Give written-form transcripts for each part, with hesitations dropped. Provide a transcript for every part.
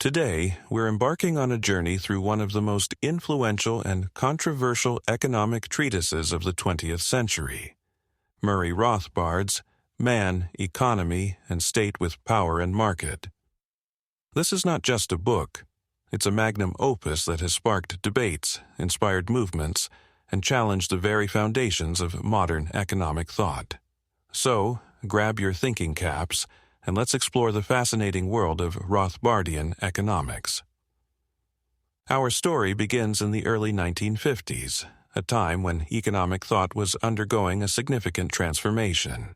Today, we're embarking on a journey through one of the most influential and controversial economic treatises of the 20th century, Murray Rothbard's Man, Economy, and State with Power and Market. This is not just a book. It's a magnum opus that has sparked debates, inspired movements, and challenged the very foundations of modern economic thought. So, grab your thinking caps, and let's explore the fascinating world of Rothbardian economics. Our story begins in the early 1950s, a time when economic thought was undergoing a significant transformation.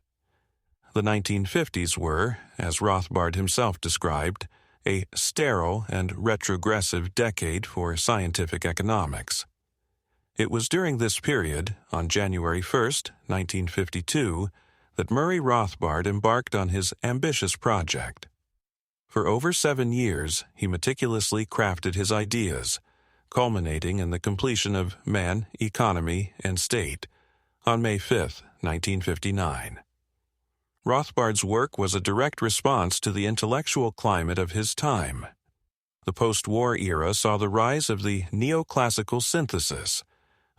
The 1950s were, as Rothbard himself described, a sterile and retrogressive decade for scientific economics. It was during this period, on January 1, 1952, that Murray Rothbard embarked on his ambitious project. For over 7 years, he meticulously crafted his ideas, culminating in the completion of Man, Economy, and State on May 5, 1959. Rothbard's work was a direct response to the intellectual climate of his time. The post-war era saw the rise of the neoclassical synthesis,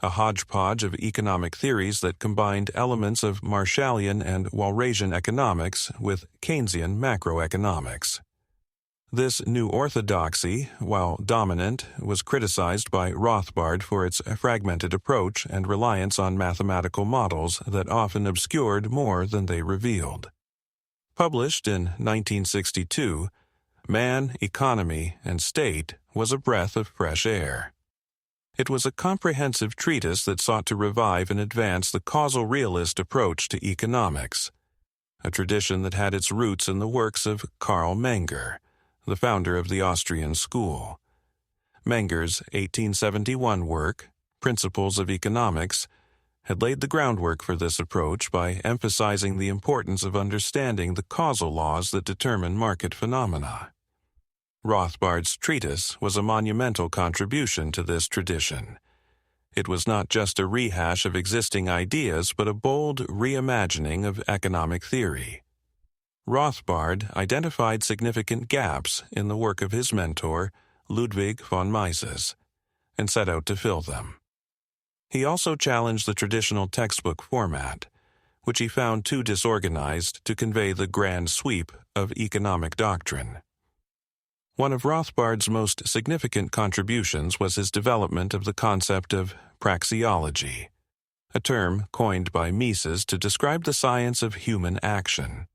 a hodgepodge of economic theories that combined elements of Marshallian and Walrasian economics with Keynesian macroeconomics. This new orthodoxy, while dominant, was criticized by Rothbard for its fragmented approach and reliance on mathematical models that often obscured more than they revealed. Published in 1962, Man, Economy, and State was a breath of fresh air. It was a comprehensive treatise that sought to revive and advance the causal-realist approach to economics, a tradition that had its roots in the works of Carl Menger, the founder of the Austrian School. Menger's 1871 work, Principles of Economics, had laid the groundwork for this approach by emphasizing the importance of understanding the causal laws that determine market phenomena. Rothbard's treatise was a monumental contribution to this tradition. It was not just a rehash of existing ideas, but a bold reimagining of economic theory. Rothbard identified significant gaps in the work of his mentor, Ludwig von Mises, and set out to fill them. He also challenged the traditional textbook format, which he found too disorganized to convey the grand sweep of economic doctrine. One of Rothbard's most significant contributions was his development of the concept of praxeology, a term coined by Mises to describe the science of human action.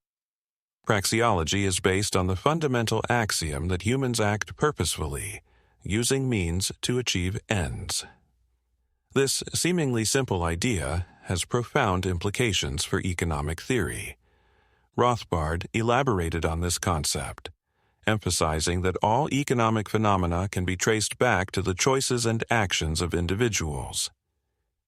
Praxeology is based on the fundamental axiom that humans act purposefully, using means to achieve ends. This seemingly simple idea has profound implications for economic theory. Rothbard elaborated on this concept, emphasizing that all economic phenomena can be traced back to the choices and actions of individuals.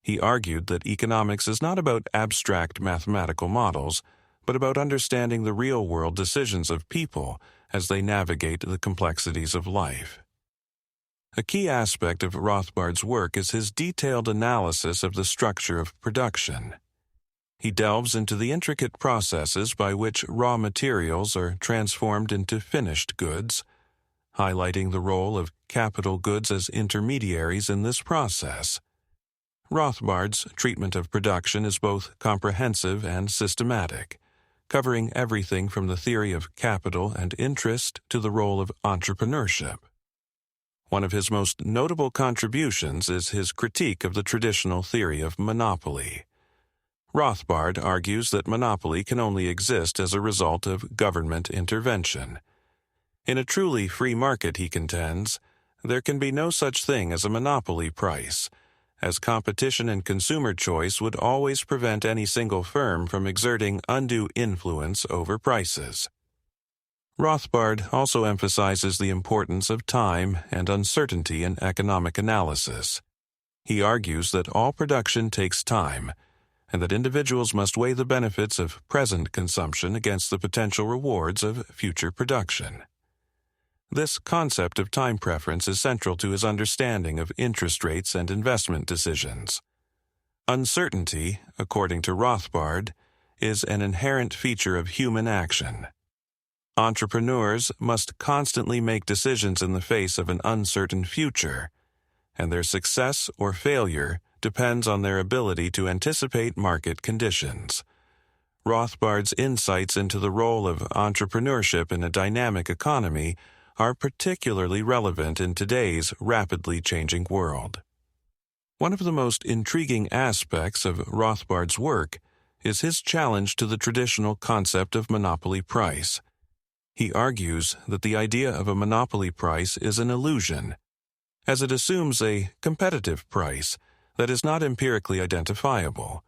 He argued that economics is not about abstract mathematical models, but about understanding the real-world decisions of people as they navigate the complexities of life. A key aspect of Rothbard's work is his detailed analysis of the structure of production. He delves into the intricate processes by which raw materials are transformed into finished goods, highlighting the role of capital goods as intermediaries in this process. Rothbard's treatment of production is both comprehensive and systematic, covering everything from the theory of capital and interest to the role of entrepreneurship. One of his most notable contributions is his critique of the traditional theory of monopoly. Rothbard argues that monopoly can only exist as a result of government intervention. In a truly free market, he contends, there can be no such thing as a monopoly price, as competition and consumer choice would always prevent any single firm from exerting undue influence over prices. Rothbard also emphasizes the importance of time and uncertainty in economic analysis. He argues that all production takes time, and that individuals must weigh the benefits of present consumption against the potential rewards of future production. This concept of time preference is central to his understanding of interest rates and investment decisions. Uncertainty, according to Rothbard, is an inherent feature of human action. Entrepreneurs must constantly make decisions in the face of an uncertain future, and their success or failure depends on their ability to anticipate market conditions. Rothbard's insights into the role of entrepreneurship in a dynamic economy are particularly relevant in today's rapidly changing world. One of the most intriguing aspects of Rothbard's work is his challenge to the traditional concept of monopoly price. He argues that the idea of a monopoly price is an illusion, as it assumes a competitive price that is not empirically identifiable.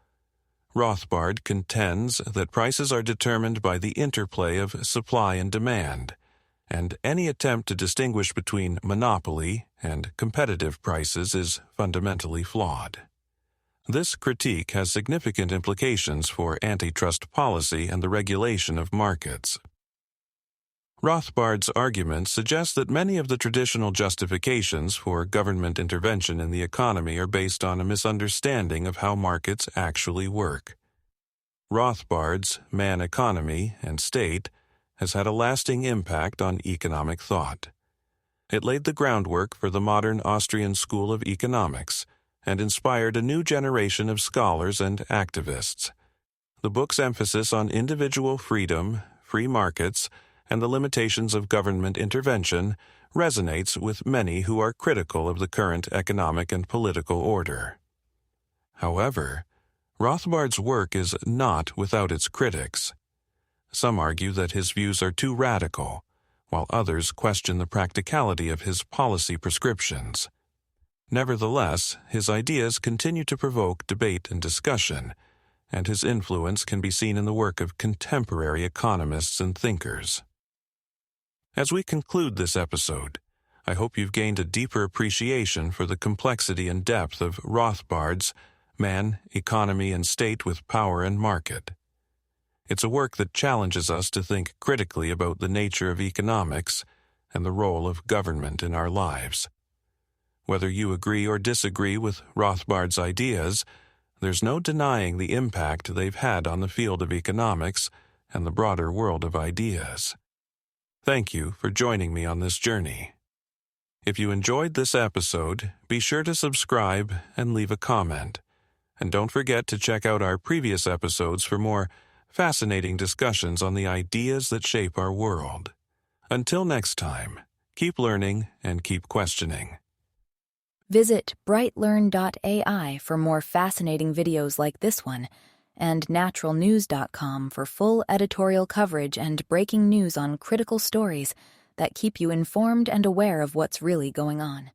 Rothbard contends that prices are determined by the interplay of supply and demand, and any attempt to distinguish between monopoly and competitive prices is fundamentally flawed. This critique has significant implications for antitrust policy and the regulation of markets. Rothbard's argument suggests that many of the traditional justifications for government intervention in the economy are based on a misunderstanding of how markets actually work. Rothbard's Man, Economy, and State has had a lasting impact on economic thought. It laid the groundwork for the modern Austrian School of economics and inspired a new generation of scholars and activists. The book's emphasis on individual freedom, free markets, and the limitations of government intervention resonates with many who are critical of the current economic and political order. However, Rothbard's work is not without its critics. Some argue that his views are too radical, while others question the practicality of his policy prescriptions. Nevertheless, his ideas continue to provoke debate and discussion, and his influence can be seen in the work of contemporary economists and thinkers. As we conclude this episode, I hope you've gained a deeper appreciation for the complexity and depth of Rothbard's Man, Economy, and State with Power and Market. It's a work that challenges us to think critically about the nature of economics and the role of government in our lives. Whether you agree or disagree with Rothbard's ideas, there's no denying the impact they've had on the field of economics and the broader world of ideas. Thank you for joining me on this journey. If you enjoyed this episode, be sure to subscribe and leave a comment. And don't forget to check out our previous episodes for more fascinating discussions on the ideas that shape our world. Until next time, keep learning and keep questioning. Visit BrightLearn.ai for more fascinating videos like this one, and naturalnews.com for full editorial coverage and breaking news on critical stories that keep you informed and aware of what's really going on.